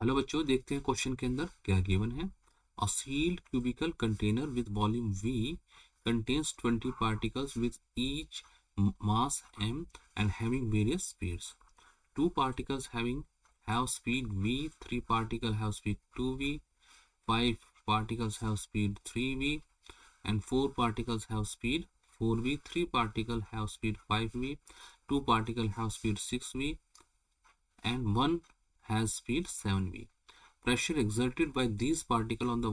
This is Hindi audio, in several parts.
हेलो बच्चों, देखते हैं क्वेश्चन के अंदर क्या गिवन है। A sealed cubical container with volume V contains 20 particles with each mass m and having various speeds. Two particles have speed v, three particles have speed 2v, five particles have speed 3v, and four particles have speed 4v, three particles have speed 5v, two particles have speed 6v, and one has speed 7v. Pressure exerted by these particles on the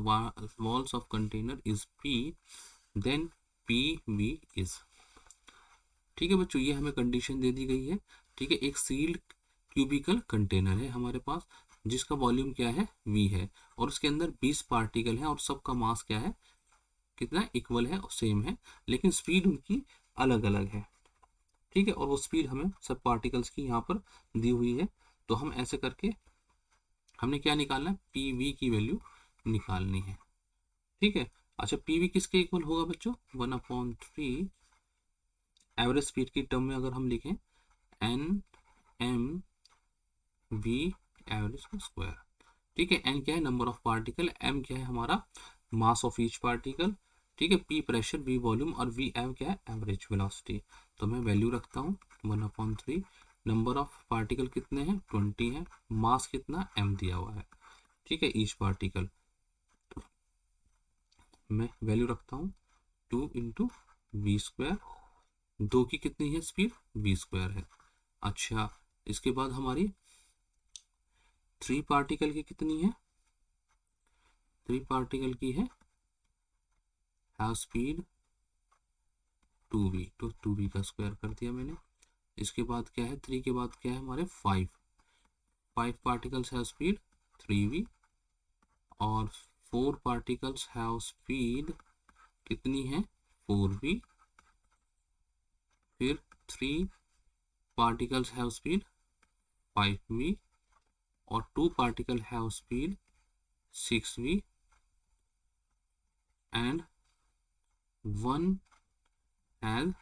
walls of container is P, then PV is। ठीक है बच्चों, ये हमें कंडीशन दे दी गई है। ठीक है, एक सील्ड क्यूबिकल कंटेनर है हमारे पास जिसका वॉल्यूम क्या है, V है, और उसके अंदर 20 पार्टिकल हैं और सबका मास क्या है, कितना इक्वल है और सेम है, लेकिन स्पीड उनकी अलग अलग है। ठीक है, और वो स्पीड हमें सब पार्टिकल्स की यहाँ पर दी हुई है। तो हम ऐसे करके हमने क्या निकालना है, पी की वैल्यू निकालनी है। ठीक है, अच्छा पीवी किसके इक्वल होगा बच्चों, 1/3 एवरेज स्पीड की टर्म में अगर हम लिखें एन एम वी एवरेज का स्क्वायर। ठीक है, एन क्या है, नंबर ऑफ पार्टिकल, एम क्या है हमारा मास ऑफ ईच पार्टिकल। ठीक है, पी प्रेशर, वी वॉल्यूम और वी एम क्या है, एवरेज वेलोसिटी। तो मैं वैल्यू रखता हूँ 1/3। नंबर ऑफ पार्टिकल कितने हैं, 20 है, मास कितना एम दिया हुआ है। ठीक है, ईच पार्टिकल मैं वैल्यू रखता हूँ 2 इंटू वी स्क्वायर। दो की कितनी है स्पीड, वी स्क्वायर है। अच्छा, इसके बाद हमारी 3 पार्टिकल की कितनी है, 3 पार्टिकल की है हैव स्पीड 2v, तो 2v का स्क्वायर कर दिया मैंने। इसके बाद क्या है, 3 के बाद क्या है हमारे 5 पार्टिकल्स हैव स्पीड 3v, और 4 पार्टिकल्स हैव स्पीड कितनी है 4v, फिर 3 पार्टिकल्स हैव स्पीड 5v, और 2 particle have speed 6v, and 1 has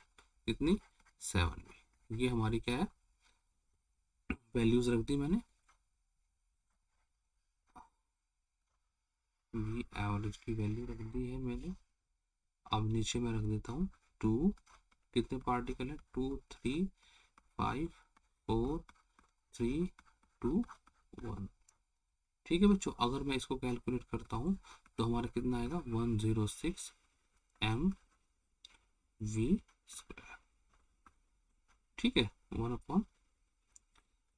कितनी 7v। ये हमारी क्या है, वैल्यूज रख दी मैंने। वी एवरेज की वैल्यू रख दी है मैंने। अब नीचे में रख देता हूँ 2, कितने पार्टिकल है 2 3 5 4 3 2 1। ठीक है बच्चों, अगर मैं इसको कैलकुलेट करता हूँ तो हमारा कितना आएगा 106 एम वी स्क्वायर। ठीक है, 1/,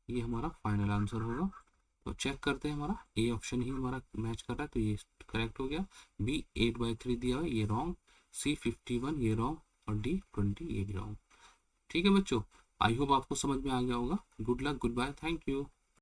ये हमारा फाइनल आंसर होगा। तो चेक करते हैं, हमारा ए ऑप्शन ही हमारा मैच कर रहा है, तो ये करेक्ट हो गया। बी 8/3 दिया हुआ है, ये रॉन्ग। सी 51 ये रॉन्ग, और डी 20 ये भी रॉन्ग। ठीक है बच्चों, आई होप आपको समझ में आ गया होगा। Good luck, goodbye, thank you.